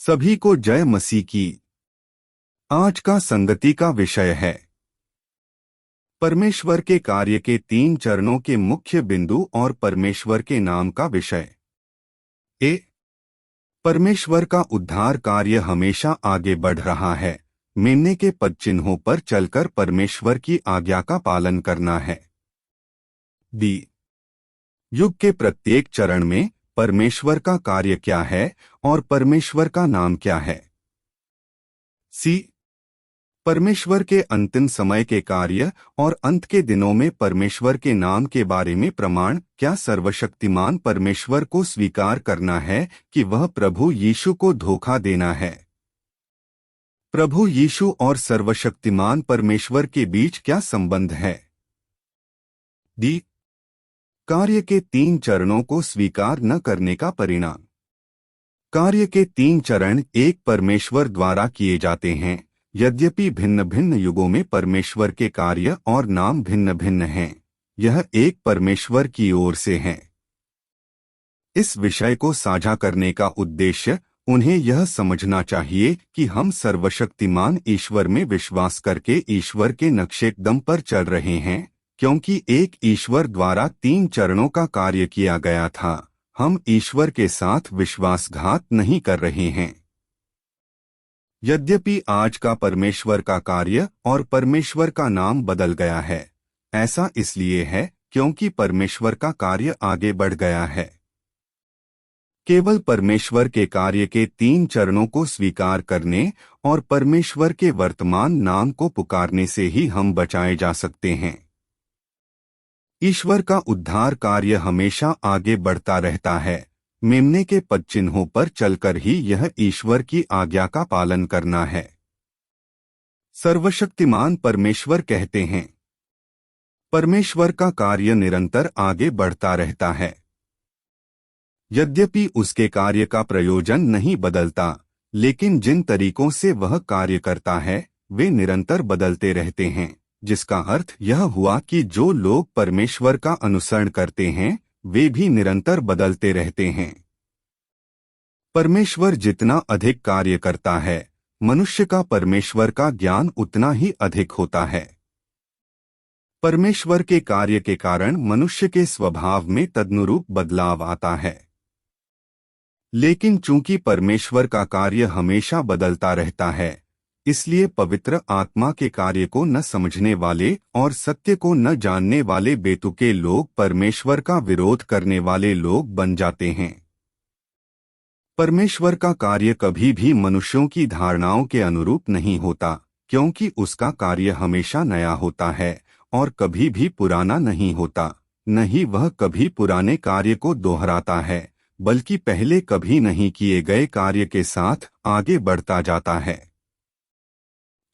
सभी को जय मसीह की। आज का संगति का विषय है परमेश्वर के कार्य के 3 चरणों के मुख्य बिंदु और परमेश्वर के नाम का विषय। ए, परमेश्वर का उद्धार कार्य हमेशा आगे बढ़ रहा है। मेमने के पद चिन्हों पर चलकर परमेश्वर की आज्ञा का पालन करना है। बी, युग के प्रत्येक चरण में परमेश्वर का कार्य क्या है और परमेश्वर का नाम क्या है। सी, परमेश्वर के अंतिम समय के कार्य और अंत के दिनों में परमेश्वर के नाम के बारे में प्रमाण क्या सर्वशक्तिमान परमेश्वर को स्वीकार करना है कि वह प्रभु यीशु को धोखा देना है। प्रभु यीशु और सर्वशक्तिमान परमेश्वर के बीच क्या संबंध है। डी, कार्य के 3 चरणों को स्वीकार न करने का परिणाम। कार्य के 3 चरण एक परमेश्वर द्वारा किए जाते हैं, यद्यपि भिन्न भिन्न युगों में परमेश्वर के कार्य और नाम भिन्न भिन्न हैं। यह एक परमेश्वर की ओर से है। इस विषय को साझा करने का उद्देश्य उन्हें यह समझना चाहिए कि हम सर्वशक्तिमान ईश्वर में विश्वास करके ईश्वर के नक्शेकदम पर चल रहे हैं, क्योंकि एक ईश्वर द्वारा 3 चरणों का कार्य किया गया था। हम ईश्वर के साथ विश्वासघात नहीं कर रहे हैं। यद्यपि आज का परमेश्वर का कार्य और परमेश्वर का नाम बदल गया है, ऐसा इसलिए है क्योंकि परमेश्वर का कार्य आगे बढ़ गया है। केवल परमेश्वर के कार्य के 3 चरणों को स्वीकार करने और परमेश्वर के वर्तमान नाम को पुकारने से ही हम बचाए जा सकते हैं। ईश्वर का उद्धार कार्य हमेशा आगे बढ़ता रहता है। मेमने के पद चिन्हों पर चलकर ही यह ईश्वर की आज्ञा का पालन करना है। सर्वशक्तिमान परमेश्वर कहते हैं, परमेश्वर का कार्य निरंतर आगे बढ़ता रहता है। यद्यपि उसके कार्य का प्रयोजन नहीं बदलता, लेकिन जिन तरीकों से वह कार्य करता है वे निरंतर बदलते रहते हैं, जिसका अर्थ यह हुआ कि जो लोग परमेश्वर का अनुसरण करते हैं वे भी निरंतर बदलते रहते हैं। परमेश्वर जितना अधिक कार्य करता है, मनुष्य का परमेश्वर का ज्ञान उतना ही अधिक होता है। परमेश्वर के कार्य के कारण मनुष्य के स्वभाव में तदनुरूप बदलाव आता है। लेकिन चूंकि परमेश्वर का कार्य हमेशा बदलता रहता है, इसलिए पवित्र आत्मा के कार्य को न समझने वाले और सत्य को न जानने वाले बेतुके लोग परमेश्वर का विरोध करने वाले लोग बन जाते हैं। परमेश्वर का कार्य कभी भी मनुष्यों की धारणाओं के अनुरूप नहीं होता, क्योंकि उसका कार्य हमेशा नया होता है और कभी भी पुराना नहीं होता। न ही वह कभी पुराने कार्य को दोहराता है, बल्कि पहले कभी नहीं किए गए कार्य के साथ आगे बढ़ता जाता है।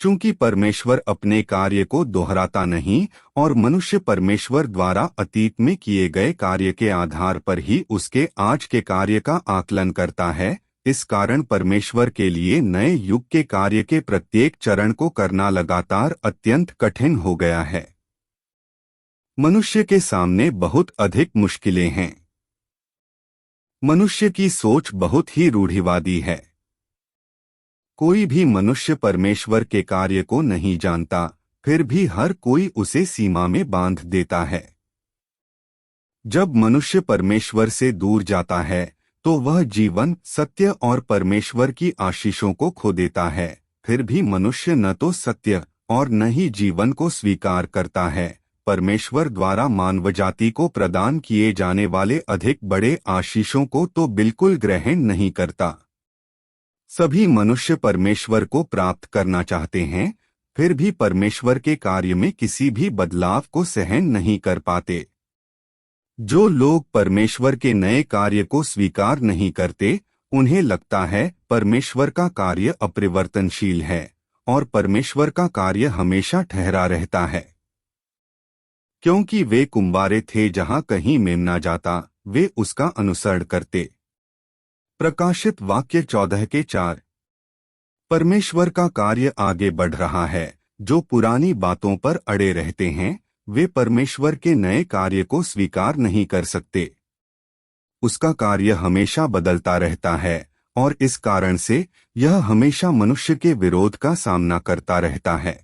चूंकि परमेश्वर अपने कार्य को दोहराता नहीं और मनुष्य परमेश्वर द्वारा अतीत में किए गए कार्य के आधार पर ही उसके आज के कार्य का आकलन करता है, इस कारण परमेश्वर के लिए नए युग के कार्य के प्रत्येक चरण को करना लगातार अत्यंत कठिन हो गया है। मनुष्य के सामने बहुत अधिक मुश्किलें हैं। मनुष्य की सोच बहुत ही रूढ़िवादी है। कोई भी मनुष्य परमेश्वर के कार्य को नहीं जानता, फिर भी हर कोई उसे सीमा में बांध देता है। जब मनुष्य परमेश्वर से दूर जाता है तो वह जीवन, सत्य और परमेश्वर की आशीषों को खो देता है। फिर भी मनुष्य न तो सत्य और न ही जीवन को स्वीकार करता है। परमेश्वर द्वारा मानवजाति को प्रदान किए जाने वाले अधिक बड़े आशीषों को तो बिल्कुल ग्रहण नहीं करता। सभी मनुष्य परमेश्वर को प्राप्त करना चाहते हैं, फिर भी परमेश्वर के कार्य में किसी भी बदलाव को सहन नहीं कर पाते। जो लोग परमेश्वर के नए कार्य को स्वीकार नहीं करते, उन्हें लगता है परमेश्वर का कार्य अपरिवर्तनशील है और परमेश्वर का कार्य हमेशा ठहरा रहता है। क्योंकि वे कुंवारे थे, जहां कहीं मेमना जाता वे उसका अनुसरण करते। प्रकाशित वाक्य 14:4। परमेश्वर का कार्य आगे बढ़ रहा है। जो पुरानी बातों पर अड़े रहते हैं वे परमेश्वर के नए कार्य को स्वीकार नहीं कर सकते। उसका कार्य हमेशा बदलता रहता है और इस कारण से यह हमेशा मनुष्य के विरोध का सामना करता रहता है।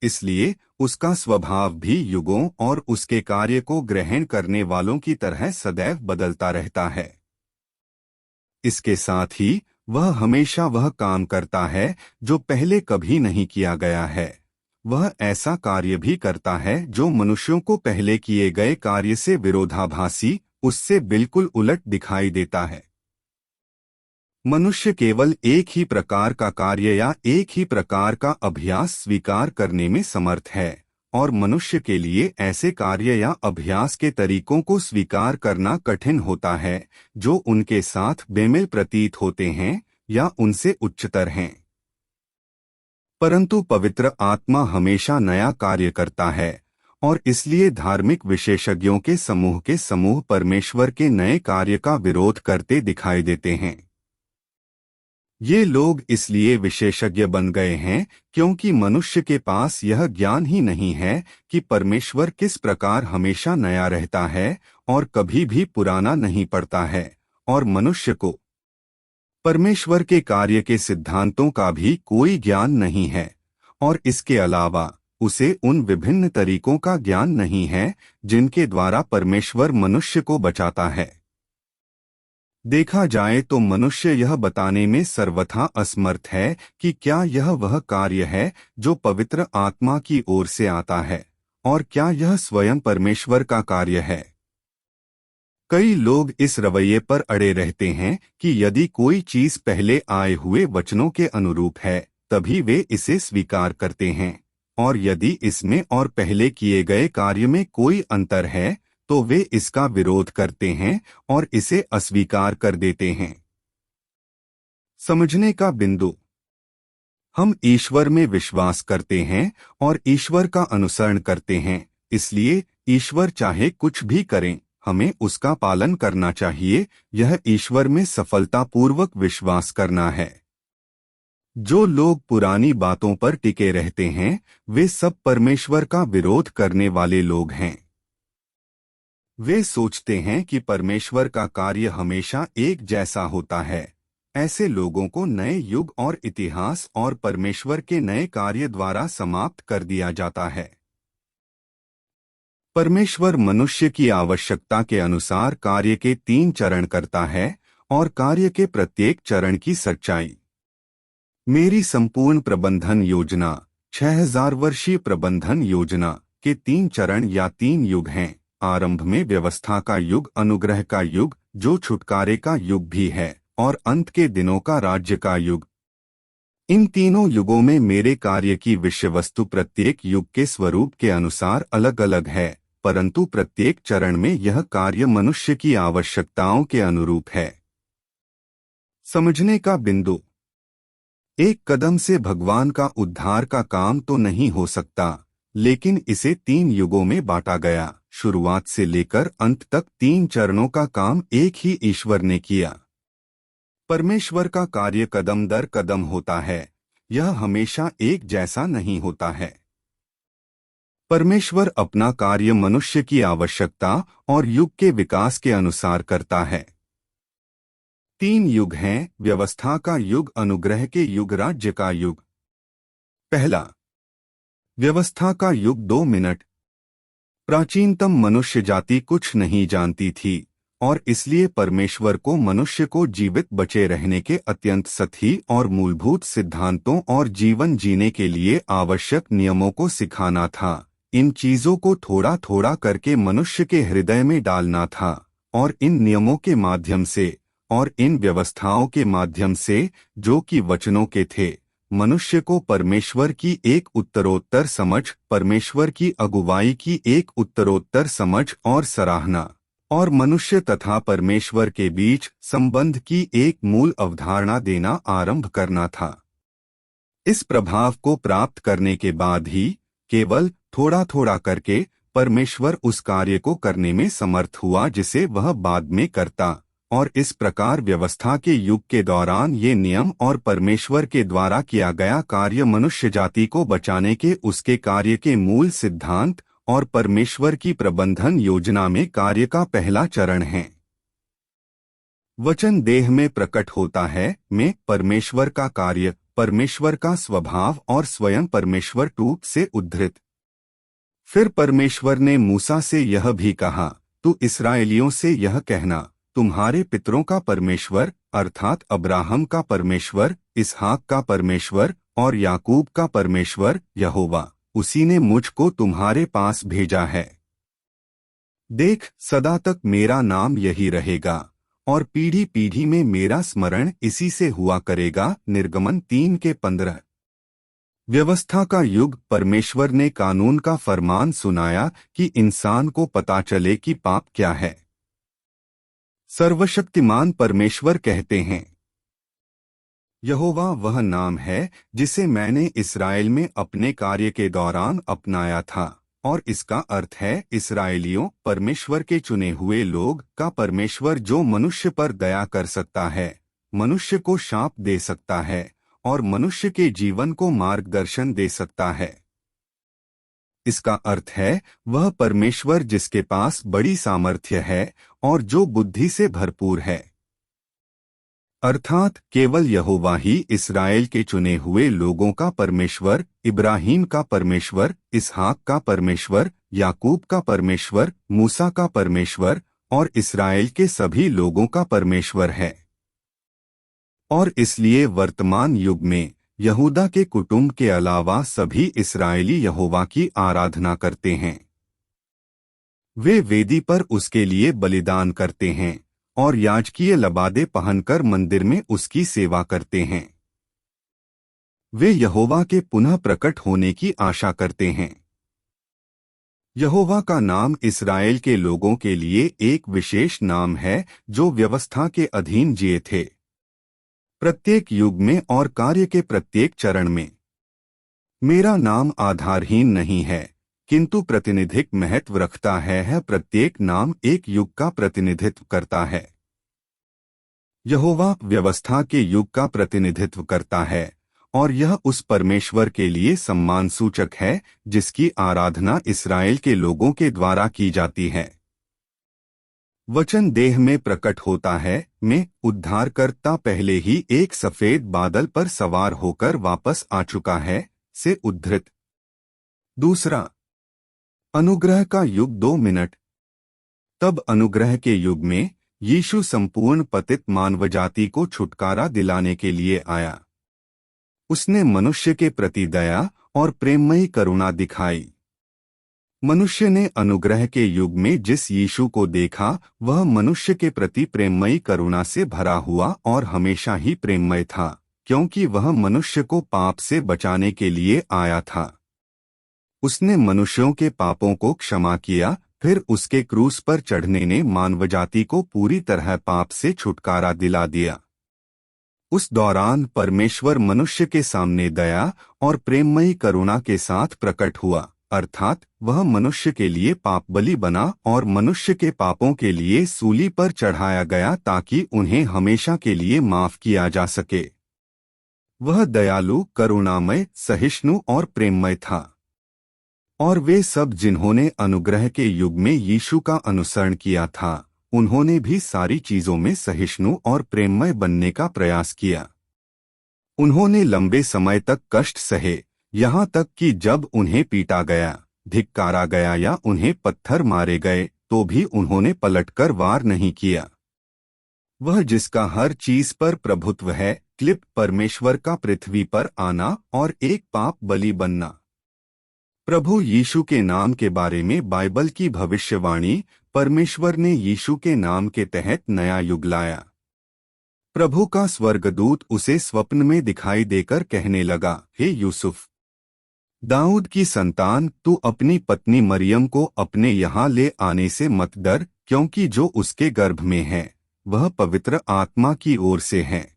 इसलिए उसका स्वभाव भी युगों और उसके कार्य को ग्रहण करने वालों की तरह सदैव बदलता रहता है। इसके साथ ही वह हमेशा वह काम करता है जो पहले कभी नहीं किया गया है। वह ऐसा कार्य भी करता है जो मनुष्यों को पहले किए गए कार्य से विरोधाभासी, उससे बिल्कुल उलट दिखाई देता है। मनुष्य केवल एक ही प्रकार का कार्य या एक ही प्रकार का अभ्यास स्वीकार करने में समर्थ है, और मनुष्य के लिए ऐसे कार्य या अभ्यास के तरीकों को स्वीकार करना कठिन होता है जो उनके साथ बेमेल प्रतीत होते हैं या उनसे उच्चतर हैं। परंतु पवित्र आत्मा हमेशा नया कार्य करता है, और इसलिए धार्मिक विशेषज्ञों के समूह परमेश्वर के नए कार्य का विरोध करते दिखाई देते हैं। ये लोग इसलिए विशेषज्ञ बन गए हैं क्योंकि मनुष्य के पास यह ज्ञान ही नहीं है कि परमेश्वर किस प्रकार हमेशा नया रहता है और कभी भी पुराना नहीं पड़ता है, और मनुष्य को परमेश्वर के कार्य के सिद्धांतों का भी कोई ज्ञान नहीं है, और इसके अलावा उसे उन विभिन्न तरीकों का ज्ञान नहीं है जिनके द्वारा परमेश्वर मनुष्य को बचाता है। देखा जाए तो मनुष्य यह बताने में सर्वथा असमर्थ है कि क्या यह वह कार्य है जो पवित्र आत्मा की ओर से आता है, और क्या यह स्वयं परमेश्वर का कार्य है। कई लोग इस रवैये पर अड़े रहते हैं कि यदि कोई चीज पहले आए हुए वचनों के अनुरूप है तभी वे इसे स्वीकार करते हैं, और यदि इसमें और पहले किए गए कार्य में कोई अंतर है तो वे इसका विरोध करते हैं और इसे अस्वीकार कर देते हैं। समझने का बिंदु। हम ईश्वर में विश्वास करते हैं और ईश्वर का अनुसरण करते हैं, इसलिए ईश्वर चाहे कुछ भी करें हमें उसका पालन करना चाहिए। यह ईश्वर में सफलतापूर्वक विश्वास करना है। जो लोग पुरानी बातों पर टिके रहते हैं वे सब परमेश्वर का विरोध करने वाले लोग हैं। वे सोचते हैं कि परमेश्वर का कार्य हमेशा एक जैसा होता है। ऐसे लोगों को नए युग और इतिहास और परमेश्वर के नए कार्य द्वारा समाप्त कर दिया जाता है। परमेश्वर मनुष्य की आवश्यकता के अनुसार कार्य के 3 चरण करता है, और कार्य के प्रत्येक चरण की सच्चाई। मेरी संपूर्ण प्रबंधन योजना 6000 वर्षीय प्रबंधन योजना के 3 चरण या 3 युग हैं। आरंभ में व्यवस्था का युग, अनुग्रह का युग जो छुटकारे का युग भी है, और अंत के दिनों का राज्य का युग। इन तीनों युगों में मेरे कार्य की विषय वस्तु प्रत्येक युग के स्वरूप के अनुसार अलग अलग है, परंतु प्रत्येक चरण में यह कार्य मनुष्य की आवश्यकताओं के अनुरूप है। समझने का बिंदु। एक कदम से भगवान का उद्धार का काम तो नहीं हो सकता, लेकिन इसे 3 युगों में बांटा गया। शुरुआत से लेकर अंत तक 3 चरणों का काम एक ही ईश्वर ने किया। परमेश्वर का कार्य कदम दर कदम होता है, यह हमेशा एक जैसा नहीं होता है। परमेश्वर अपना कार्य मनुष्य की आवश्यकता और युग के विकास के अनुसार करता है। 3 युग हैं: व्यवस्था का युग, अनुग्रह के युग, राज्य का युग। पहला, व्यवस्था का युग। 2 मिनट। प्राचीनतम मनुष्य जाति कुछ नहीं जानती थी, और इसलिए परमेश्वर को मनुष्य को जीवित बचे रहने के अत्यंत सही और मूलभूत सिद्धांतों और जीवन जीने के लिए आवश्यक नियमों को सिखाना था। इन चीजों को थोड़ा थोड़ा करके मनुष्य के हृदय में डालना था, और इन नियमों के माध्यम से और इन व्यवस्थाओं के माध्यम से जो कि वचनों के थे, मनुष्य को परमेश्वर की एक उत्तरोत्तर समझ, परमेश्वर की अगुवाई की एक उत्तरोत्तर समझ और सराहना, और मनुष्य तथा परमेश्वर के बीच संबंध की एक मूल अवधारणा देना आरंभ करना था। इस प्रभाव को प्राप्त करने के बाद ही केवल थोड़ा थोड़ा करके परमेश्वर उस कार्य को करने में समर्थ हुआ जिसे वह बाद में करता, और इस प्रकार व्यवस्था के युग के दौरान ये नियम और परमेश्वर के द्वारा किया गया कार्य मनुष्य जाति को बचाने के उसके कार्य के मूल सिद्धांत और परमेश्वर की प्रबंधन योजना में कार्य का पहला चरण है। वचन देह में प्रकट होता है में परमेश्वर का कार्य, परमेश्वर का स्वभाव और स्वयं परमेश्वर रूप से उद्धृत। फिर परमेश्वर ने मूसा से यह भी कहा, तू इस्राएलियों से यह कहना, तुम्हारे पितरों का परमेश्वर अर्थात अब्राहम का परमेश्वर, इसहाक का परमेश्वर और याकूब का परमेश्वर यहोवा, उसी ने मुझको तुम्हारे पास भेजा है। देख, सदा तक मेरा नाम यही रहेगा और पीढ़ी पीढ़ी में मेरा स्मरण इसी से हुआ करेगा। निर्गमन 3:15। व्यवस्था का युग, परमेश्वर ने कानून का फरमान सुनाया कि इंसान को पता चले कि पाप क्या है। सर्वशक्तिमान परमेश्वर कहते हैं, यहोवा वह नाम है जिसे मैंने इस्राएल में अपने कार्य के दौरान अपनाया था, और इसका अर्थ है इस्राएलियों, परमेश्वर के चुने हुए लोग का परमेश्वर, जो मनुष्य पर दया कर सकता है, मनुष्य को शाप दे सकता है और मनुष्य के जीवन को मार्गदर्शन दे सकता है। इसका अर्थ है वह परमेश्वर जिसके पास बड़ी सामर्थ्य है और जो बुद्धि से भरपूर है। अर्थात केवल यहोवा ही इस्राएल के चुने हुए लोगों का परमेश्वर, इब्राहीम का परमेश्वर, इसहाक का परमेश्वर, याकूब का परमेश्वर, मूसा का परमेश्वर और इस्राएल के सभी लोगों का परमेश्वर है। और इसलिए वर्तमान युग में यहूदा के कुटुंब के अलावा सभी इस्राएली यहोवा की आराधना करते हैं। वे वेदी पर उसके लिए बलिदान करते हैं और याजकीय लबादे पहनकर मंदिर में उसकी सेवा करते हैं। वे यहोवा के पुनः प्रकट होने की आशा करते हैं। यहोवा का नाम इस्राएल के लोगों के लिए एक विशेष नाम है जो व्यवस्था के अधीन जिए थे। प्रत्येक युग में और कार्य के प्रत्येक चरण में मेरा नाम आधारहीन नहीं है, किंतु प्रातिनिधिक महत्व रखता है। प्रत्येक नाम एक युग का प्रतिनिधित्व करता है। यहोवा व्यवस्था के युग का प्रतिनिधित्व करता है और यह उस परमेश्वर के लिए सम्मान सूचक है जिसकी आराधना इस्राएल के लोगों के द्वारा की जाती है। वचन देह में प्रकट होता है में उद्धारकर्ता पहले ही एक सफेद बादल पर सवार होकर वापस आ चुका है से उद्धृत। दूसरा, अनुग्रह का युग 2 मिनट। तब अनुग्रह के युग में यीशु संपूर्ण पतित मानवजाति को छुटकारा दिलाने के लिए आया। उसने मनुष्य के प्रति दया और प्रेममयी करुणा दिखाई। मनुष्य ने अनुग्रह के युग में जिस यीशु को देखा वह मनुष्य के प्रति प्रेममयी करुणा से भरा हुआ और हमेशा ही प्रेममय था, क्योंकि वह मनुष्य को पाप से बचाने के लिए आया था। उसने मनुष्यों के पापों को क्षमा किया, फिर उसके क्रूस पर चढ़ने ने मानवजाति को पूरी तरह पाप से छुटकारा दिला दिया। उस दौरान परमेश्वर मनुष्य के सामने दया और प्रेममयी करुणा के साथ प्रकट हुआ, अर्थात वह मनुष्य के लिए पाप बलि बना और मनुष्य के पापों के लिए सूली पर चढ़ाया गया ताकि उन्हें हमेशा के लिए माफ किया जा सके। वह दयालु, करुणामय, सहिष्णु और प्रेममय था। और वे सब जिन्होंने अनुग्रह के युग में यीशु का अनुसरण किया था, उन्होंने भी सारी चीजों में सहिष्णु और प्रेममय बनने का प्रयास किया। उन्होंने लंबे समय तक कष्ट सहे, यहाँ तक कि जब उन्हें पीटा गया, धिक्कारा गया या उन्हें पत्थर मारे गए तो भी उन्होंने पलटकर वार नहीं किया। वह जिसका हर चीज पर प्रभुत्व है, क्लिप परमेश्वर का पृथ्वी पर आना और एक पाप बलि बनना। प्रभु यीशु के नाम के बारे में बाइबल की भविष्यवाणी, परमेश्वर ने यीशु के नाम के तहत नया युग लाया। प्रभु का स्वर्गदूत उसे स्वप्न में दिखाई देकर कहने लगा, हे यूसुफ, दाऊद की संतान, तू अपनी पत्नी मरियम को अपने यहाँ ले आने से मत डर, क्योंकि जो उसके गर्भ में है वह पवित्र आत्मा की ओर से है।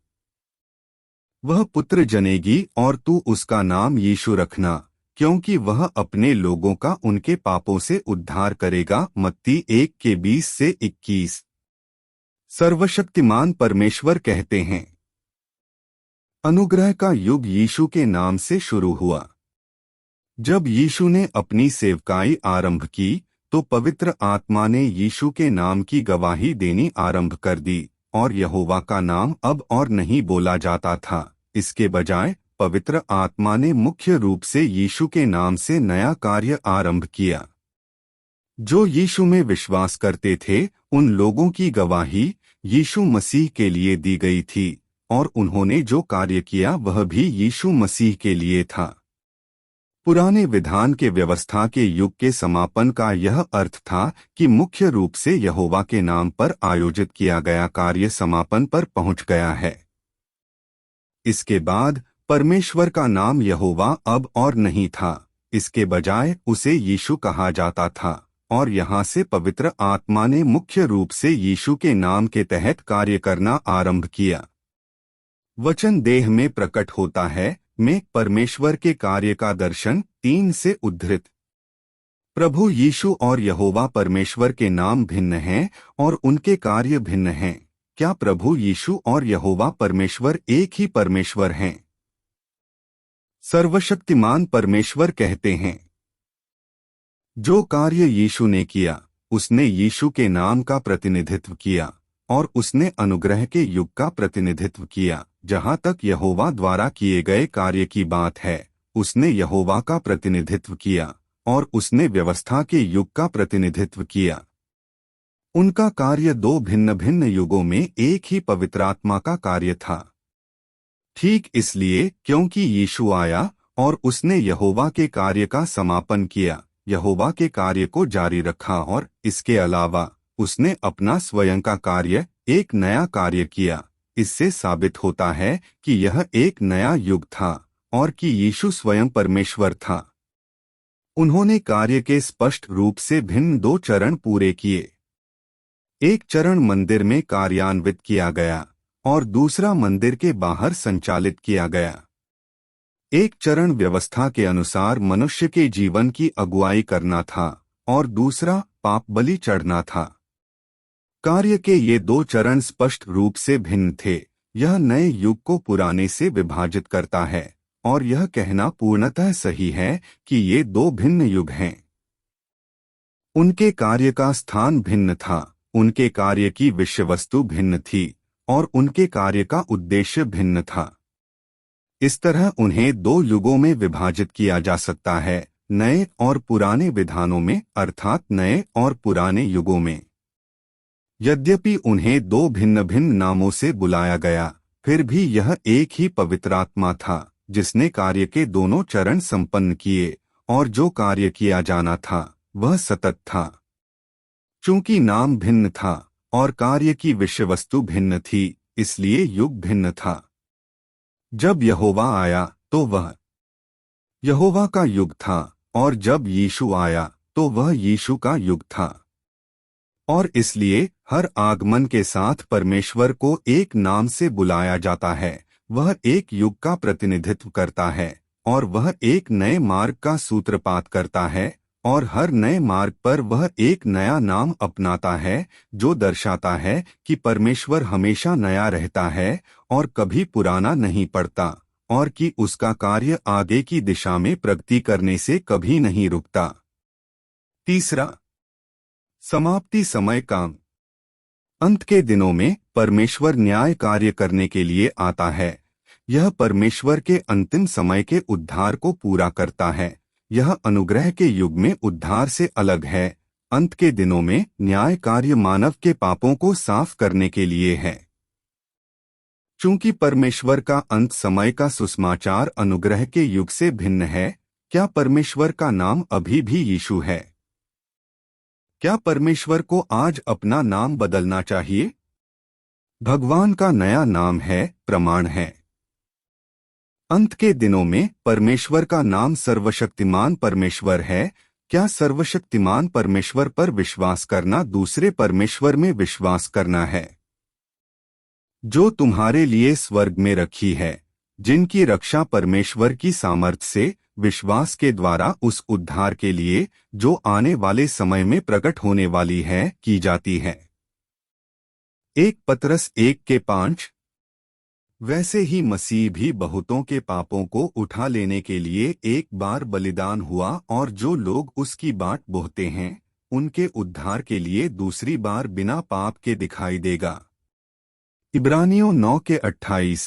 वह पुत्र जनेगी और तू उसका नाम यीशु रखना, क्योंकि वह अपने लोगों का उनके पापों से उद्धार करेगा। मत्ती 1:20-21। सर्वशक्तिमान परमेश्वर कहते हैं, अनुग्रह का युग यीशु के नाम से शुरू हुआ। जब यीशु ने अपनी सेवकाई आरंभ की तो पवित्र आत्मा ने यीशु के नाम की गवाही देनी आरंभ कर दी, और यहोवा का नाम अब और नहीं बोला जाता था। इसके बजाय पवित्र आत्मा ने मुख्य रूप से यीशु के नाम से नया कार्य आरंभ किया। जो यीशु में विश्वास करते थे उन लोगों की गवाही यीशु मसीह के लिए दी गई थी, और उन्होंने जो कार्य किया वह भी यीशु मसीह के लिए था। पुराने विधान के व्यवस्था के युग के समापन का यह अर्थ था कि मुख्य रूप से यहोवा के नाम पर आयोजित किया गया कार्य समापन पर पहुंच गया है। इसके बाद परमेश्वर का नाम यहोवा अब और नहीं था, इसके बजाय उसे यीशु कहा जाता था, और यहाँ से पवित्र आत्मा ने मुख्य रूप से यीशु के नाम के तहत कार्य करना आरंभ किया। वचन देह में प्रकट होता है में परमेश्वर के कार्य का दर्शन 3 से उद्धृत। प्रभु यीशु और यहोवा परमेश्वर के नाम भिन्न हैं और उनके कार्य भिन्न हैं। क्या प्रभु यीशु और यहोवा परमेश्वर एक ही परमेश्वर हैं? सर्वशक्तिमान परमेश्वर कहते हैं, जो कार्य यीशु ने किया उसने यीशु के नाम का प्रतिनिधित्व किया, और उसने अनुग्रह के युग का प्रतिनिधित्व किया। जहाँ तक यहोवा द्वारा किए गए कार्य की बात है, उसने यहोवा का प्रतिनिधित्व किया और उसने व्यवस्था के युग का प्रतिनिधित्व किया। उनका कार्य 2 भिन्न भिन्न युगों में एक ही पवित्र आत्मा का कार्य था। ठीक इसलिए क्योंकि यीशु आया और उसने यहोवा के कार्य का समापन किया, यहोवा के कार्य को जारी रखा, और इसके अलावा उसने अपना स्वयं का कार्य, एक नया कार्य किया। इससे साबित होता है कि यह एक नया युग था और कि यीशु स्वयं परमेश्वर था। उन्होंने कार्य के स्पष्ट रूप से भिन्न 2 चरण पूरे किए। एक चरण मंदिर में कार्यान्वित किया गया और दूसरा मंदिर के बाहर संचालित किया गया। एक चरण व्यवस्था के अनुसार मनुष्य के जीवन की अगुवाई करना था और दूसरा पाप बलि चढ़ना था। कार्य के ये 2 चरण स्पष्ट रूप से भिन्न थे। यह नए युग को पुराने से विभाजित करता है, और यह कहना पूर्णतः सही है कि ये 2 भिन्न युग हैं। उनके कार्य का स्थान भिन्न था, उनके कार्य की विषय वस्तु भिन्न थी, और उनके कार्य का उद्देश्य भिन्न था। इस तरह उन्हें 2 युगों में विभाजित किया जा सकता है, नए और पुराने विधानों में, अर्थात नए और पुराने युगों में। यद्यपि उन्हें 2 भिन्न भिन्न नामों से बुलाया गया, फिर भी यह एक ही पवित्र आत्मा था जिसने कार्य के दोनों चरण संपन्न किए, और जो कार्य किया जाना था वह सतत था। चूंकि नाम भिन्न था और कार्य की विषय वस्तु भिन्न थी, इसलिए युग भिन्न था। जब यहोवा आया तो वह यहोवा का युग था, और जब यीशु आया तो वह यीशु का युग था। और इसलिए हर आगमन के साथ परमेश्वर को एक नाम से बुलाया जाता है। वह एक युग का प्रतिनिधित्व करता है, और वह एक नए मार्ग का सूत्रपात करता है, और हर नए मार्ग पर वह एक नया नाम अपनाता है, जो दर्शाता है कि परमेश्वर हमेशा नया रहता है और कभी पुराना नहीं पड़ता, और कि उसका कार्य आगे की दिशा में प्रगति करने से कभी नहीं रुकता। तीसरा, समाप्ति समय काम। अंत के दिनों में परमेश्वर न्याय कार्य करने के लिए आता है। यह परमेश्वर के अंतिम समय के उद्धार को पूरा करता है। यह अनुग्रह के युग में उद्धार से अलग है। अंत के दिनों में न्याय कार्य मानव के पापों को साफ करने के लिए है। चूंकि परमेश्वर का अंत समय का सुसमाचार अनुग्रह के युग से भिन्न है, क्या परमेश्वर का नाम अभी भी यीशु है? क्या परमेश्वर को आज अपना नाम बदलना चाहिए? भगवान का नया नाम है, प्रमाण है। अंत के दिनों में परमेश्वर का नाम सर्वशक्तिमान परमेश्वर है। क्या सर्वशक्तिमान परमेश्वर पर विश्वास करना दूसरे परमेश्वर में विश्वास करना है, जो तुम्हारे लिए स्वर्ग में रखी है, जिनकी रक्षा परमेश्वर की सामर्थ से विश्वास के द्वारा उस उद्धार के लिए जो आने वाले समय में प्रकट होने वाली है की जाती है। 1 पतरस 1:5। वैसे ही मसीह भी बहुतों के पापों को उठा लेने के लिए एक बार बलिदान हुआ, और जो लोग उसकी बाट बोहते हैं उनके उद्धार के लिए दूसरी बार बिना पाप के दिखाई देगा। इब्रानियों 9 के 28।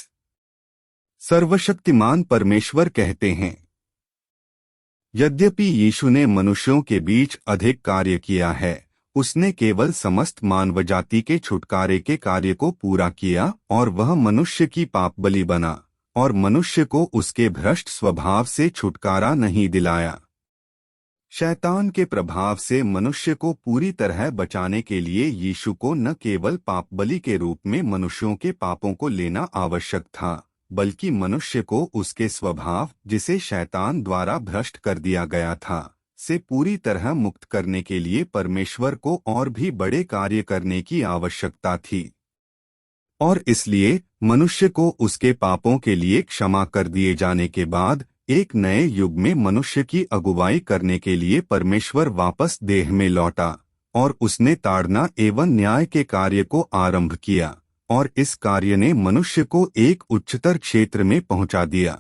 सर्वशक्तिमान परमेश्वर कहते हैं, यद्यपि यीशु ने मनुष्यों के बीच अधिक कार्य किया है, उसने केवल समस्त मानवजाति के छुटकारे के कार्य को पूरा किया और वह मनुष्य की पापबलि बना और मनुष्य को उसके भ्रष्ट स्वभाव से छुटकारा नहीं दिलाया। शैतान के प्रभाव से मनुष्य को पूरी तरह बचाने के लिए यीशु को न केवल पापबलि के रूप में मनुष्यों के पापों को लेना आवश्यक था, बल्कि मनुष्य को उसके स्वभाव, जिसे शैतान द्वारा भ्रष्ट कर दिया गया था, से पूरी तरह मुक्त करने के लिए परमेश्वर को और भी बड़े कार्य करने की आवश्यकता थी। और इसलिए मनुष्य को उसके पापों के लिए क्षमा कर दिए जाने के बाद एक नए युग में मनुष्य की अगुवाई करने के लिए परमेश्वर वापस देह में लौटा और उसने ताड़ना एवं न्याय के कार्य को आरंभ किया और इस कार्य ने मनुष्य को एक उच्चतर क्षेत्र में पहुंचा दिया।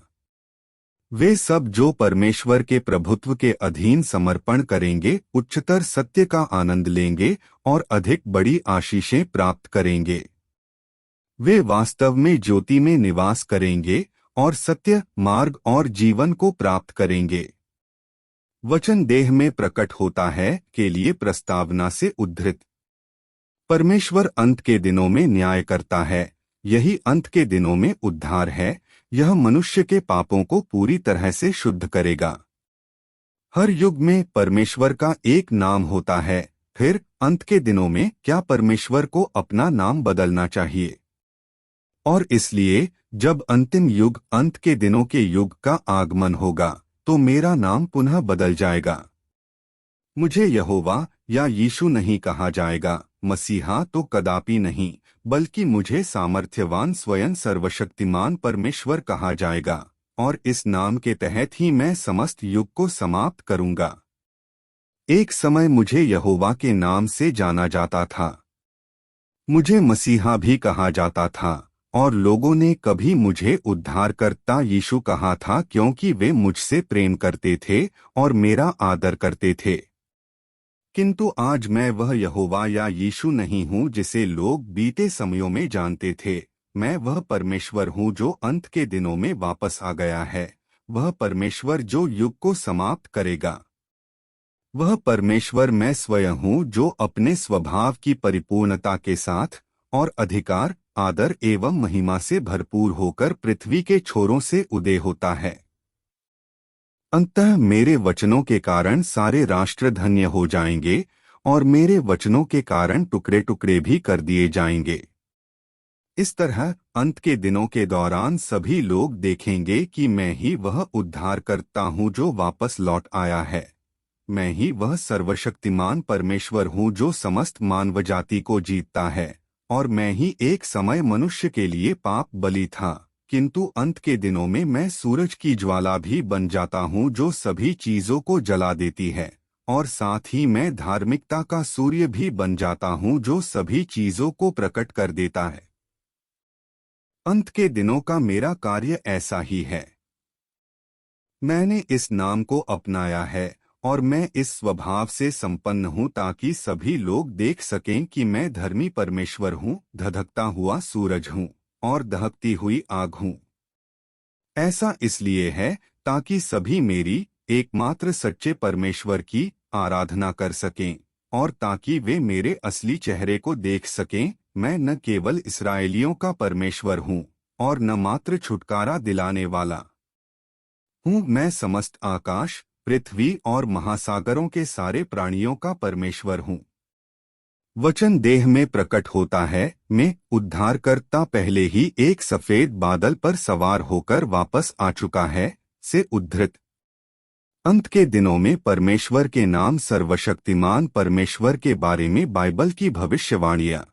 वे सब जो परमेश्वर के प्रभुत्व के अधीन समर्पण करेंगे उच्चतर सत्य का आनंद लेंगे और अधिक बड़ी आशीषें प्राप्त करेंगे। वे वास्तव में ज्योति में निवास करेंगे और सत्य, मार्ग और जीवन को प्राप्त करेंगे। वचन देह में प्रकट होता है के लिए प्रस्तावना से उद्धृत। परमेश्वर अंत के दिनों में न्याय करता है, यही अंत के दिनों में उद्धार है। यह मनुष्य के पापों को पूरी तरह से शुद्ध करेगा। हर युग में परमेश्वर का एक नाम होता है, फिर अंत के दिनों में क्या परमेश्वर को अपना नाम बदलना चाहिए? और इसलिए जब अंतिम युग, अंत के दिनों के युग का आगमन होगा, तो मेरा नाम पुनः बदल जाएगा। मुझे यहोवा या यीशु नहीं कहा जाएगा, मसीहा तो कदापि नहीं, बल्कि मुझे सामर्थ्यवान स्वयं सर्वशक्तिमान परमेश्वर कहा जाएगा और इस नाम के तहत ही मैं समस्त युग को समाप्त करूंगा। एक समय मुझे यहोवा के नाम से जाना जाता था। मुझे मसीहा भी कहा जाता था और लोगों ने कभी मुझे उद्धारकर्ता यीशु कहा था, क्योंकि वे मुझसे प्रेम करते थे और मेरा आदर करते थे। किंतु आज मैं वह यहोवा या यीशु नहीं हूँ जिसे लोग बीते समयों में जानते थे। मैं वह परमेश्वर हूँ जो अंत के दिनों में वापस आ गया है, वह परमेश्वर जो युग को समाप्त करेगा। वह परमेश्वर मैं स्वयं हूँ जो अपने स्वभाव की परिपूर्णता के साथ और अधिकार, आदर एवं महिमा से भरपूर होकर पृथ्वी के छोरों से उदय होता है। अंततः मेरे वचनों के कारण सारे राष्ट्र धन्य हो जाएंगे और मेरे वचनों के कारण टुकड़े टुकड़े भी कर दिए जाएंगे। इस तरह अंत के दिनों के दौरान सभी लोग देखेंगे कि मैं ही वह उद्धारकर्ता हूँ जो वापस लौट आया है। मैं ही वह सर्वशक्तिमान परमेश्वर हूँ जो समस्त मानवजाति को जीतता है और मैं ही एक समय मनुष्य के लिए पाप बलि था, किंतु अंत के दिनों में मैं सूरज की ज्वाला भी बन जाता हूँ जो सभी चीजों को जला देती है, और साथ ही मैं धार्मिकता का सूर्य भी बन जाता हूँ जो सभी चीजों को प्रकट कर देता है। अंत के दिनों का मेरा कार्य ऐसा ही है। मैंने इस नाम को अपनाया है और मैं इस स्वभाव से संपन्न हूँ ताकि सभी लोग देख सकें कि मैं धर्मी परमेश्वर हूँ, धधकता हुआ सूरज हूँ और दहकती हुई आग हूँ। ऐसा इसलिए है ताकि सभी मेरी एकमात्र सच्चे परमेश्वर की आराधना कर सकें और ताकि वे मेरे असली चेहरे को देख सकें। मैं न केवल इस्राएलियों का परमेश्वर हूँ और न मात्र छुटकारा दिलाने वाला हूँ, मैं समस्त आकाश, पृथ्वी और महासागरों के सारे प्राणियों का परमेश्वर हूँ। वचन देह में प्रकट होता है, मैं उद्धारकर्ता पहले ही एक सफेद बादल पर सवार होकर वापस आ चुका है से उद्धृत। अंत के दिनों में परमेश्वर के नाम सर्वशक्तिमान परमेश्वर के बारे में बाइबल की भविष्यवाणियां।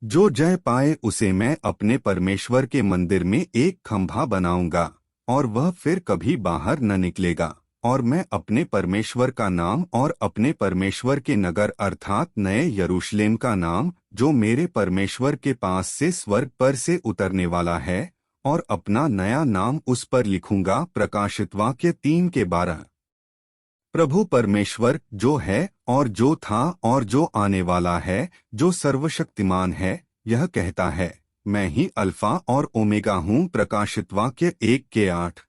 जो जय पाए उसे मैं अपने परमेश्वर के मंदिर में एक खंभा बनाऊंगा और वह फिर कभी बाहर न निकलेगा, और मैं अपने परमेश्वर का नाम और अपने परमेश्वर के नगर अर्थात नए यरूशलेम का नाम जो मेरे परमेश्वर के पास से स्वर्ग पर से उतरने वाला है, और अपना नया नाम उस पर लिखूंगा। प्रकाशित वाक्य 3:12। प्रभु परमेश्वर जो है और जो था और जो आने वाला है, जो सर्वशक्तिमान है, यह कहता है, मैं ही अल्फा और ओमेगा हूँ। प्रकाशित वाक्य 1:8।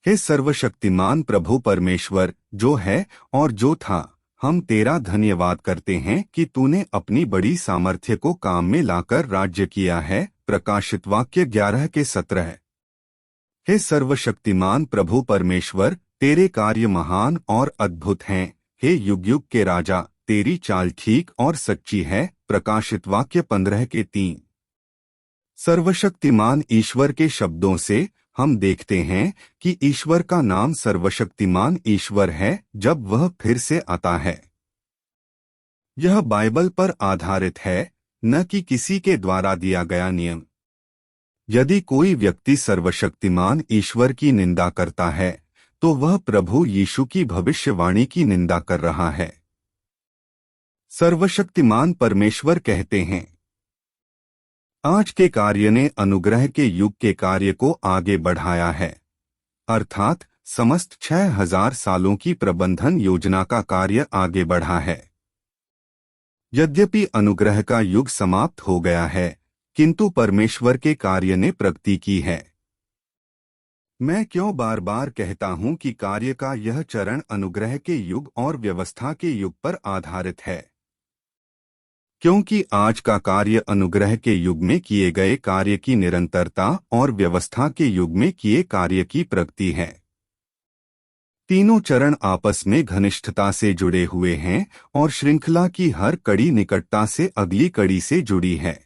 हे सर्वशक्तिमान प्रभु परमेश्वर, जो है और जो था, हम तेरा धन्यवाद करते हैं कि तूने अपनी बड़ी सामर्थ्य को काम में लाकर राज्य किया है। प्रकाशित वाक्य 11:17। हे सर्वशक्तिमान प्रभु परमेश्वर, तेरे कार्य महान और अद्भुत हैं। हे युग युग के राजा, तेरी चाल ठीक और सच्ची है। प्रकाशित वाक्य 15:3। सर्वशक्तिमान ईश्वर के शब्दों से हम देखते हैं कि ईश्वर का नाम सर्वशक्तिमान ईश्वर है जब वह फिर से आता है। यह बाइबल पर आधारित है, न कि किसी के द्वारा दिया गया नियम। यदि कोई व्यक्ति सर्वशक्तिमान ईश्वर की निंदा करता है, तो वह प्रभु यीशु की भविष्यवाणी की निंदा कर रहा है। सर्वशक्तिमान परमेश्वर कहते हैं, आज के कार्य ने अनुग्रह के युग के कार्य को आगे बढ़ाया है, अर्थात समस्त 6000 सालों की प्रबंधन योजना का कार्य आगे बढ़ा है। यद्यपि अनुग्रह का युग समाप्त हो गया है, किंतु परमेश्वर के कार्य ने प्रगति की है। मैं क्यों बार बार कहता हूं कि कार्य का यह चरण अनुग्रह के युग और व्यवस्था के युग पर आधारित है, क्योंकि आज का कार्य अनुग्रह के युग में किए गए कार्य की निरंतरता और व्यवस्था के युग में किए कार्य की प्रगति है। तीनों चरण आपस में घनिष्ठता से जुड़े हुए हैं और श्रृंखला की हर कड़ी निकटता से अगली कड़ी से जुड़ी है।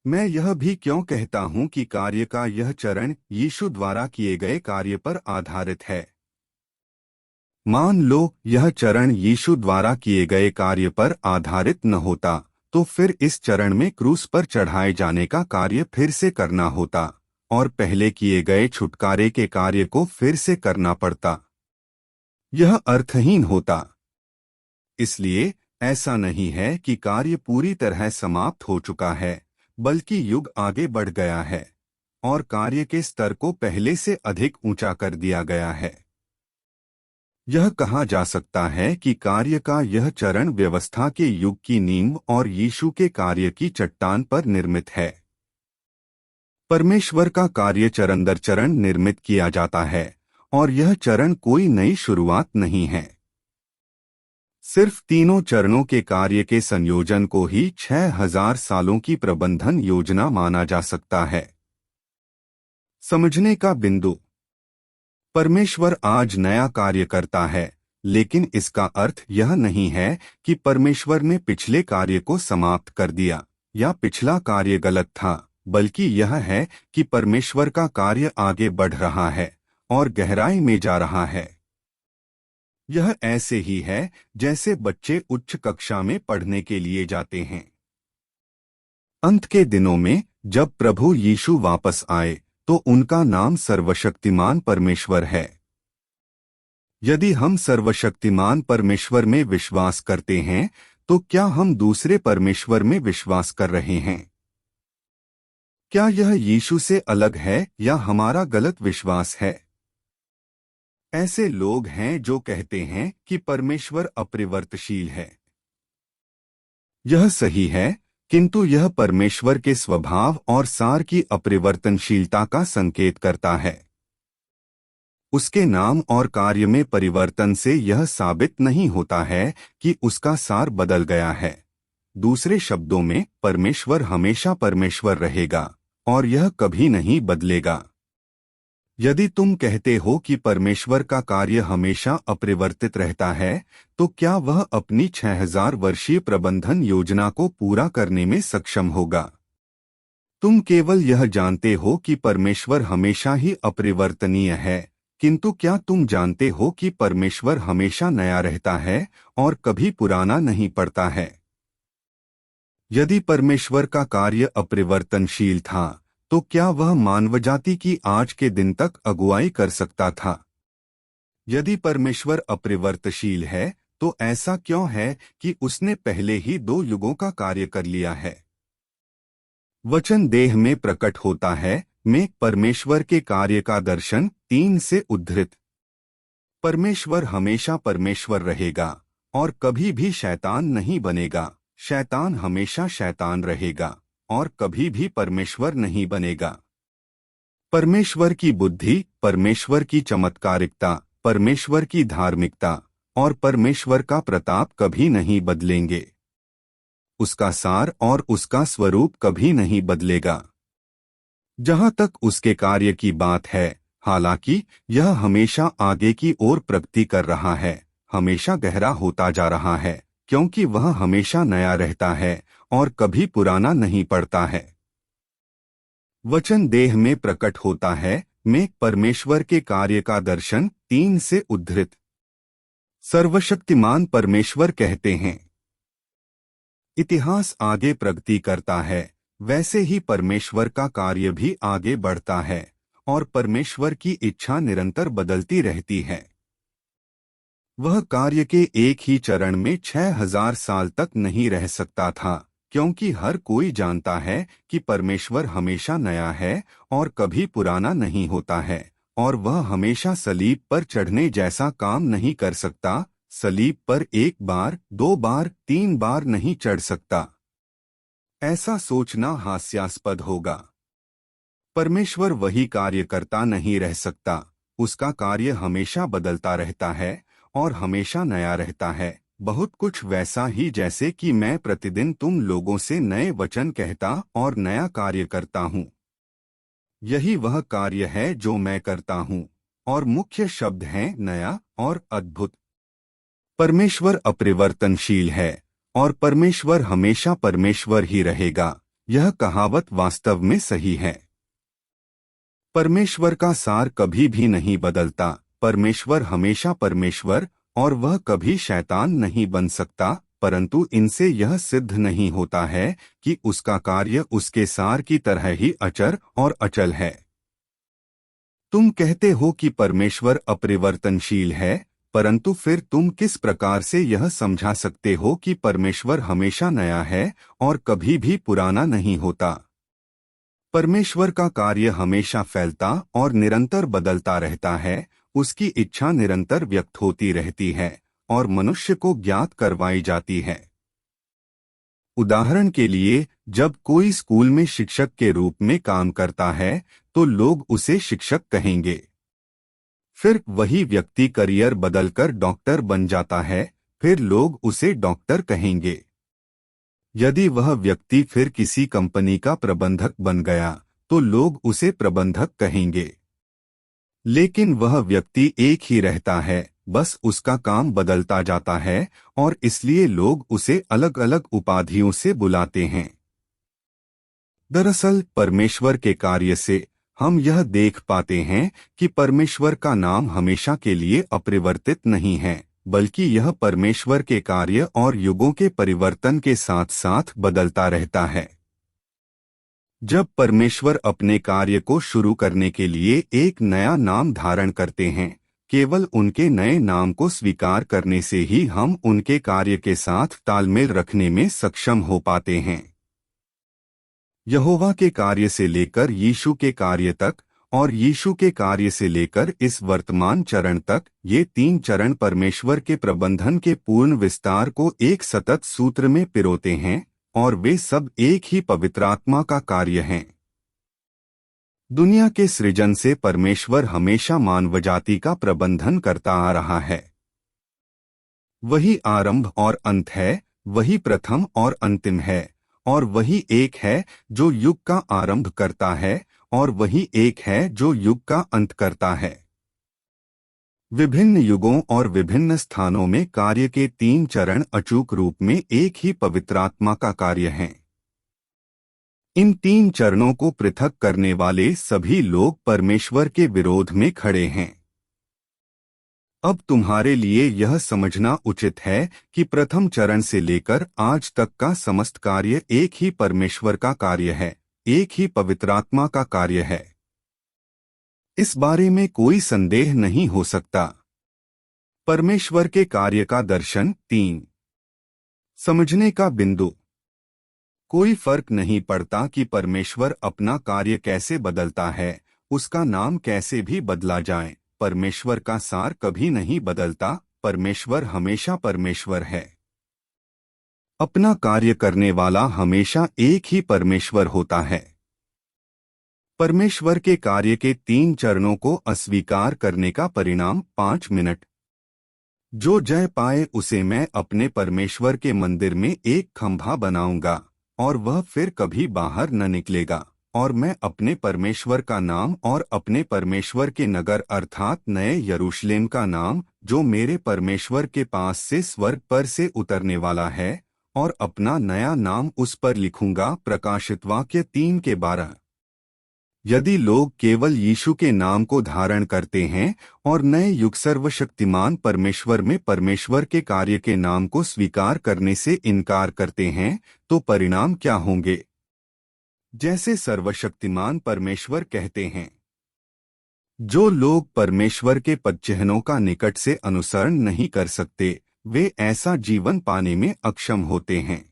मैं यह भी क्यों कहता हूं कि कार्य का यह चरण यीशु द्वारा किए गए कार्य पर आधारित है। मान लो यह चरण यीशु द्वारा किए गए कार्य पर आधारित न होता, तो फिर इस चरण में क्रूस पर चढ़ाए जाने का कार्य फिर से करना होता और पहले किए गए छुटकारे के कार्य को फिर से करना पड़ता। यह अर्थहीन होता। इसलिए ऐसा नहीं है कि कार्य पूरी तरह समाप्त हो चुका है, बल्कि युग आगे बढ़ गया है और कार्य के स्तर को पहले से अधिक ऊंचा कर दिया गया है। यह कहा जा सकता है कि कार्य का यह चरण व्यवस्था के युग की नींव और यीशु के कार्य की चट्टान पर निर्मित है। परमेश्वर का कार्य चरण दर चरण निर्मित किया जाता है और यह चरण कोई नई शुरुआत नहीं है। सिर्फ तीनों चरणों के कार्य के संयोजन को ही 6000 सालों की प्रबंधन योजना माना जा सकता है। समझने का बिंदु, परमेश्वर आज नया कार्य करता है, लेकिन इसका अर्थ यह नहीं है कि परमेश्वर ने पिछले कार्य को समाप्त कर दिया या पिछला कार्य गलत था, बल्कि यह है कि परमेश्वर का कार्य आगे बढ़ रहा है और गहराई में जा रहा है। यह ऐसे ही है जैसे बच्चे उच्च कक्षा में पढ़ने के लिए जाते हैं। अंत के दिनों में जब प्रभु यीशु वापस आए तो उनका नाम सर्वशक्तिमान परमेश्वर है। यदि हम सर्वशक्तिमान परमेश्वर में विश्वास करते हैं, तो क्या हम दूसरे परमेश्वर में विश्वास कर रहे हैं? क्या यह यीशु से अलग है या हमारा गलत विश्वास है? ऐसे लोग हैं जो कहते हैं कि परमेश्वर अपरिवर्तनशील है। यह सही है, किंतु यह परमेश्वर के स्वभाव और सार की अपरिवर्तनशीलता का संकेत करता है। उसके नाम और कार्य में परिवर्तन से यह साबित नहीं होता है कि उसका सार बदल गया है। दूसरे शब्दों में, परमेश्वर हमेशा परमेश्वर रहेगा और यह कभी नहीं बदलेगा। यदि तुम कहते हो कि परमेश्वर का कार्य हमेशा अपरिवर्तित रहता है, तो क्या वह अपनी 6000 वर्षीय प्रबंधन योजना को पूरा करने में सक्षम होगा? तुम केवल यह जानते हो कि परमेश्वर हमेशा ही अपरिवर्तनीय है, किंतु क्या तुम जानते हो कि परमेश्वर हमेशा नया रहता है और कभी पुराना नहीं पड़ता है? यदि परमेश्वर का कार्य अपरिवर्तनशील था, तो क्या वह मानवजाति की आज के दिन तक अगुवाई कर सकता था? यदि परमेश्वर अपरिवर्तनशील है, तो ऐसा क्यों है कि उसने पहले ही 2 युगों का कार्य कर लिया है? वचन देह में प्रकट होता है में परमेश्वर के कार्य का दर्शन 3 से उद्धृत। परमेश्वर हमेशा परमेश्वर रहेगा और कभी भी शैतान नहीं बनेगा। शैतान हमेशा शैतान रहेगा और कभी भी परमेश्वर नहीं बनेगा। परमेश्वर की बुद्धि, परमेश्वर की चमत्कारिकता, परमेश्वर की धार्मिकता और परमेश्वर का प्रताप कभी नहीं बदलेंगे। उसका सार और उसका स्वरूप कभी नहीं बदलेगा। जहां तक उसके कार्य की बात है, हालांकि यह हमेशा आगे की ओर प्रगति कर रहा है, हमेशा गहरा होता जा रहा है, क्योंकि वह हमेशा नया रहता है और कभी पुराना नहीं पड़ता है। वचन देह में प्रकट होता है में परमेश्वर के कार्य का दर्शन 3 से उद्धृत। सर्वशक्तिमान परमेश्वर कहते हैं, इतिहास आगे प्रगति करता है, वैसे ही परमेश्वर का कार्य भी आगे बढ़ता है और परमेश्वर की इच्छा निरंतर बदलती रहती है। वह कार्य के एक ही चरण में 6000 साल तक नहीं रह सकता था, क्योंकि हर कोई जानता है कि परमेश्वर हमेशा नया है और कभी पुराना नहीं होता है, और वह हमेशा सलीब पर चढ़ने जैसा काम नहीं कर सकता। सलीब पर 1 बार, 2 बार, 3 बार नहीं चढ़ सकता। ऐसा सोचना हास्यास्पद होगा। परमेश्वर वही कार्य करता नहीं रह सकता। उसका कार्य हमेशा बदलता रहता है और हमेशा नया रहता है। बहुत कुछ वैसा ही जैसे कि मैं प्रतिदिन तुम लोगों से नए वचन कहता और नया कार्य करता हूँ। यही वह कार्य है जो मैं करता हूँ, और मुख्य शब्द हैं नया और अद्भुत। परमेश्वर अपरिवर्तनशील है और परमेश्वर हमेशा परमेश्वर ही रहेगा। यह कहावत वास्तव में सही है। परमेश्वर का सार कभी भी नहीं बदलता। परमेश्वर हमेशा परमेश्वर, और वह कभी शैतान नहीं बन सकता, परंतु इनसे यह सिद्ध नहीं होता है कि उसका कार्य उसके सार की तरह ही अचर और अचल है। तुम कहते हो कि परमेश्वर अपरिवर्तनशील है, परंतु फिर तुम किस प्रकार से यह समझा सकते हो कि परमेश्वर हमेशा नया है और कभी भी पुराना नहीं होता? परमेश्वर का कार्य हमेशा फैलता और निरंतर बदलता रहता है। उसकी इच्छा निरंतर व्यक्त होती रहती है और मनुष्य को ज्ञात करवाई जाती है। उदाहरण के लिए, जब कोई स्कूल में शिक्षक के रूप में काम करता है तो लोग उसे शिक्षक कहेंगे। फिर वही व्यक्ति करियर बदलकर डॉक्टर बन जाता है, फिर लोग उसे डॉक्टर कहेंगे। यदि वह व्यक्ति फिर किसी कंपनी का प्रबंधक बन गया तो लोग उसे प्रबंधक कहेंगे। लेकिन वह व्यक्ति एक ही रहता है, बस उसका काम बदलता जाता है और इसलिए लोग उसे अलग अलग उपाधियों से बुलाते हैं। दरअसल परमेश्वर के कार्य से हम यह देख पाते हैं कि परमेश्वर का नाम हमेशा के लिए अपरिवर्तित नहीं है, बल्कि यह परमेश्वर के कार्य और युगों के परिवर्तन के साथ साथ बदलता रहता है। जब परमेश्वर अपने कार्य को शुरू करने के लिए एक नया नाम धारण करते हैं, केवल उनके नए नाम को स्वीकार करने से ही हम उनके कार्य के साथ तालमेल रखने में सक्षम हो पाते हैं। यहोवा के कार्य से लेकर यीशु के कार्य तक और यीशु के कार्य से लेकर इस वर्तमान चरण तक, ये 3 चरण परमेश्वर के प्रबंधन के पूर्ण विस्तार को एक सतत सूत्र में पिरोते हैं और वे सब एक ही पवित्र आत्मा का कार्य हैं। दुनिया के सृजन से परमेश्वर हमेशा मानवजाति का प्रबंधन करता आ रहा है। वही आरंभ और अंत है, वही प्रथम और अंतिम है, और वही एक है जो युग का आरंभ करता है और वही एक है जो युग का अंत करता है। विभिन्न युगों और विभिन्न स्थानों में कार्य के 3 चरण अचूक रूप में एक ही पवित्र आत्मा का कार्य हैं। इन 3 चरणों को पृथक करने वाले सभी लोग परमेश्वर के विरोध में खड़े हैं। अब तुम्हारे लिए यह समझना उचित है कि प्रथम चरण से लेकर आज तक का समस्त कार्य एक ही परमेश्वर का कार्य है, एक ही पवित्र आत्मा का कार्य है। इस बारे में कोई संदेह नहीं हो सकता। परमेश्वर के कार्य का दर्शन 3। समझने का बिंदु। कोई फर्क नहीं पड़ता कि परमेश्वर अपना कार्य कैसे बदलता है, उसका नाम कैसे भी बदला जाए, परमेश्वर का सार कभी नहीं बदलता। परमेश्वर हमेशा परमेश्वर है। अपना कार्य करने वाला हमेशा एक ही परमेश्वर होता है। परमेश्वर के कार्य के 3 चरणों को अस्वीकार करने का परिणाम 5 मिनट। जो जय पाए उसे मैं अपने परमेश्वर के मंदिर में एक खंभा बनाऊंगा और वह फिर कभी बाहर न निकलेगा, और मैं अपने परमेश्वर का नाम और अपने परमेश्वर के नगर अर्थात नए यरूशलेम का नाम जो मेरे परमेश्वर के पास से स्वर्ग पर से उतरने वाला है, और अपना नया नाम उस पर लिखूंगा। प्रकाशित वाक्य 3:12। यदि लोग केवल यीशु के नाम को धारण करते हैं और नए युग सर्वशक्तिमान परमेश्वर में परमेश्वर के कार्य के नाम को स्वीकार करने से इनकार करते हैं, तो परिणाम क्या होंगे? जैसे सर्वशक्तिमान परमेश्वर कहते हैं, जो लोग परमेश्वर के पदचिह्नों का निकट से अनुसरण नहीं कर सकते, वे ऐसा जीवन पाने में अक्षम होते हैं।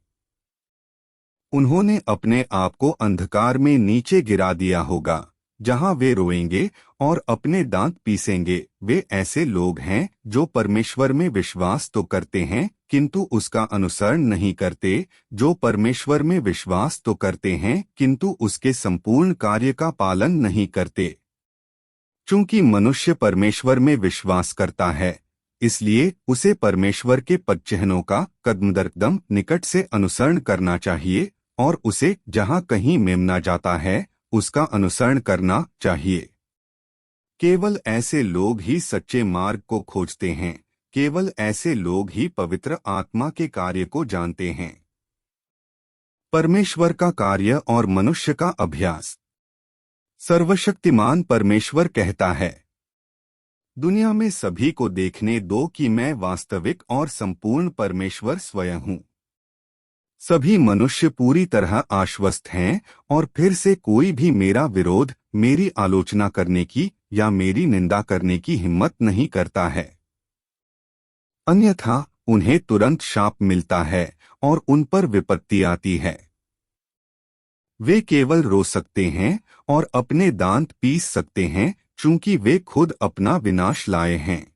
उन्होंने अपने आप को अंधकार में नीचे गिरा दिया होगा, जहां वे रोएंगे और अपने दांत पीसेंगे। वे ऐसे लोग हैं जो परमेश्वर में विश्वास तो करते हैं किंतु उसका अनुसरण नहीं करते, जो परमेश्वर में विश्वास तो करते हैं किंतु उसके संपूर्ण कार्य का पालन नहीं करते। चूंकि मनुष्य परमेश्वर में विश्वास करता है, इसलिए उसे परमेश्वर के पदचिह्नों का कदम निकट से अनुसरण करना चाहिए, और उसे जहां कहीं मेमना जाता है उसका अनुसरण करना चाहिए। केवल ऐसे लोग ही सच्चे मार्ग को खोजते हैं, केवल ऐसे लोग ही पवित्र आत्मा के कार्य को जानते हैं। परमेश्वर का कार्य और मनुष्य का अभ्यास। सर्वशक्तिमान परमेश्वर कहता है, दुनिया में सभी को देखने दो कि मैं वास्तविक और संपूर्ण परमेश्वर स्वयं हूँ। सभी मनुष्य पूरी तरह आश्वस्त हैं और फिर से कोई भी मेरा विरोध, मेरी आलोचना करने की या मेरी निंदा करने की हिम्मत नहीं करता है। अन्यथा उन्हें तुरंत शाप मिलता है और उन पर विपत्ति आती है। वे केवल रो सकते हैं और अपने दांत पीस सकते हैं, चूंकि वे खुद अपना विनाश लाए हैं।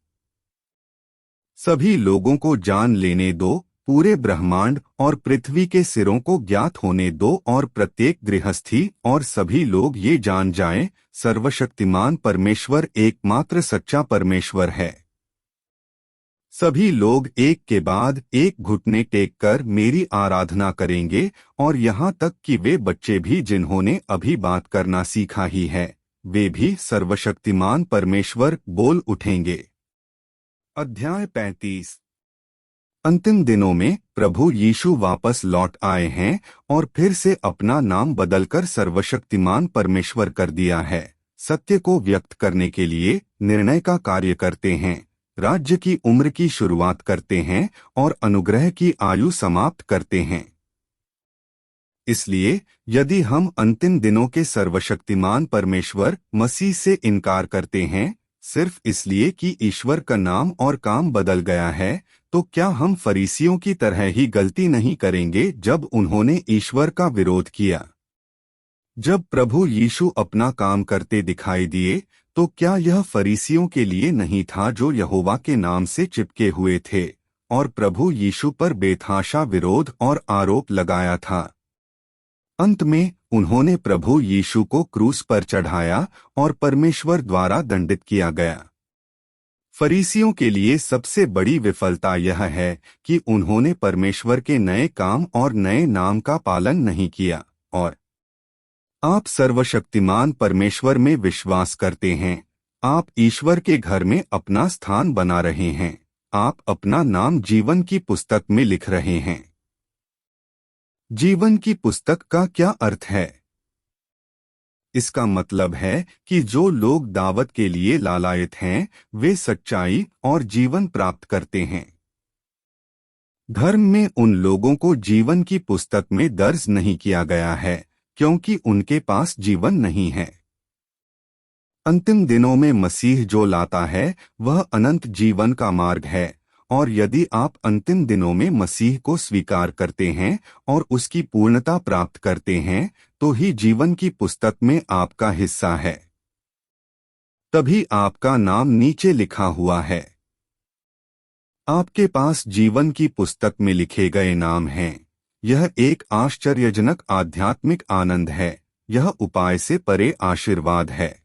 सभी लोगों को जान लेने दो, पूरे ब्रह्मांड और पृथ्वी के सिरों को ज्ञात होने दो, और प्रत्येक गृहस्थी और सभी लोग ये जान जाएं, सर्वशक्तिमान परमेश्वर एकमात्र सच्चा परमेश्वर है। सभी लोग एक के बाद एक घुटने टेक कर मेरी आराधना करेंगे, और यहाँ तक कि वे बच्चे भी जिन्होंने अभी बात करना सीखा ही है, वे भी सर्वशक्तिमान परमेश्वर बोल उठेंगे। अध्याय 35। अंतिम दिनों में प्रभु यीशु वापस लौट आए हैं और फिर से अपना नाम बदलकर सर्वशक्तिमान परमेश्वर कर दिया है। सत्य को व्यक्त करने के लिए निर्णय का कार्य करते हैं, राज्य की उम्र की शुरुआत करते हैं और अनुग्रह की आयु समाप्त करते हैं। इसलिए यदि हम अंतिम दिनों के सर्वशक्तिमान परमेश्वर मसीह से इनकार करते हैं सिर्फ इसलिए कि ईश्वर का नाम और काम बदल गया है, तो क्या हम फरीसियों की तरह ही गलती नहीं करेंगे जब उन्होंने ईश्वर का विरोध किया? जब प्रभु यीशु अपना काम करते दिखाई दिए, तो क्या यह फरीसियों के लिए नहीं था जो यहोवा के नाम से चिपके हुए थे और प्रभु यीशु पर बेतहाशा विरोध और आरोप लगाया था? अंत में उन्होंने प्रभु यीशु को क्रूस पर चढ़ाया और परमेश्वर द्वारा दंडित किया गया। फरीसियों के लिए सबसे बड़ी विफलता यह है कि उन्होंने परमेश्वर के नए काम और नए नाम का पालन नहीं किया। और आप सर्वशक्तिमान परमेश्वर में विश्वास करते हैं, आप ईश्वर के घर में अपना स्थान बना रहे हैं, आप अपना नाम जीवन की पुस्तक में लिख रहे हैं। जीवन की पुस्तक का क्या अर्थ है? इसका मतलब है कि जो लोग दावत के लिए लालायित हैं, वे सच्चाई और जीवन प्राप्त करते हैं। धर्म में उन लोगों को जीवन की पुस्तक में दर्ज नहीं किया गया है, क्योंकि उनके पास जीवन नहीं है। अंतिम दिनों में मसीह जो लाता है, वह अनंत जीवन का मार्ग है, और यदि आप अंतिम दिनों में मसीह को स्वीकार करते हैं और उसकी पूर्णता प्राप्त करते हैं, तो ही जीवन की पुस्तक में आपका हिस्सा है। तभी आपका नाम नीचे लिखा हुआ है। आपके पास जीवन की पुस्तक में लिखे गए नाम हैं। यह एक आश्चर्यजनक आध्यात्मिक आनंद है। यह उपाय से परे आशीर्वाद है।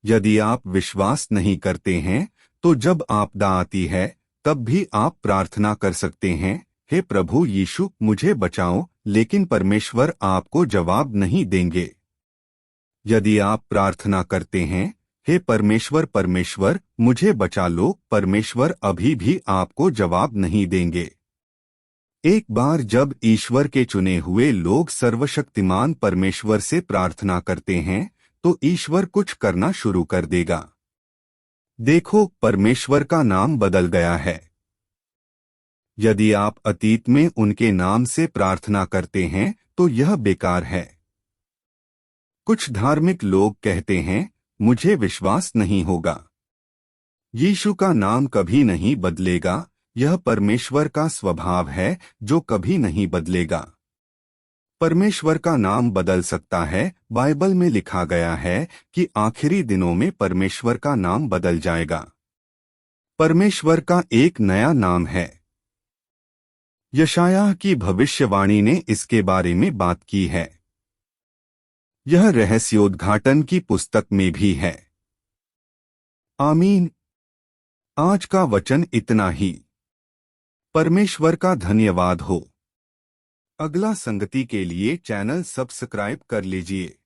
यदि आप विश्वास नहीं करते हैं तो जब आपदा आती है तब भी आप प्रार्थना कर सकते हैं, हे प्रभु यीशु मुझे बचाओ, लेकिन परमेश्वर आपको जवाब नहीं देंगे। यदि आप प्रार्थना करते हैं, हे परमेश्वर परमेश्वर मुझे बचा लो, परमेश्वर अभी भी आपको जवाब नहीं देंगे। एक बार जब ईश्वर के चुने हुए लोग सर्वशक्तिमान परमेश्वर से प्रार्थना करते हैं तो ईश्वर कुछ करना शुरू कर देगा। देखो, परमेश्वर का नाम बदल गया है। यदि आप अतीत में उनके नाम से प्रार्थना करते हैं तो यह बेकार है। कुछ धार्मिक लोग कहते हैं, मुझे विश्वास नहीं होगा। यीशु का नाम कभी नहीं बदलेगा। यह परमेश्वर का स्वभाव है जो कभी नहीं बदलेगा। परमेश्वर का नाम बदल सकता है। बाइबल में लिखा गया है कि आखिरी दिनों में परमेश्वर का नाम बदल जाएगा। परमेश्वर का एक नया नाम है। यशायाह की भविष्यवाणी ने इसके बारे में बात की है। यह रहस्योद्घाटन की पुस्तक में भी है। आमीन। आज का वचन इतना ही। परमेश्वर का धन्यवाद हो। अगला संगति के लिए चैनल सब्सक्राइब कर लीजिए।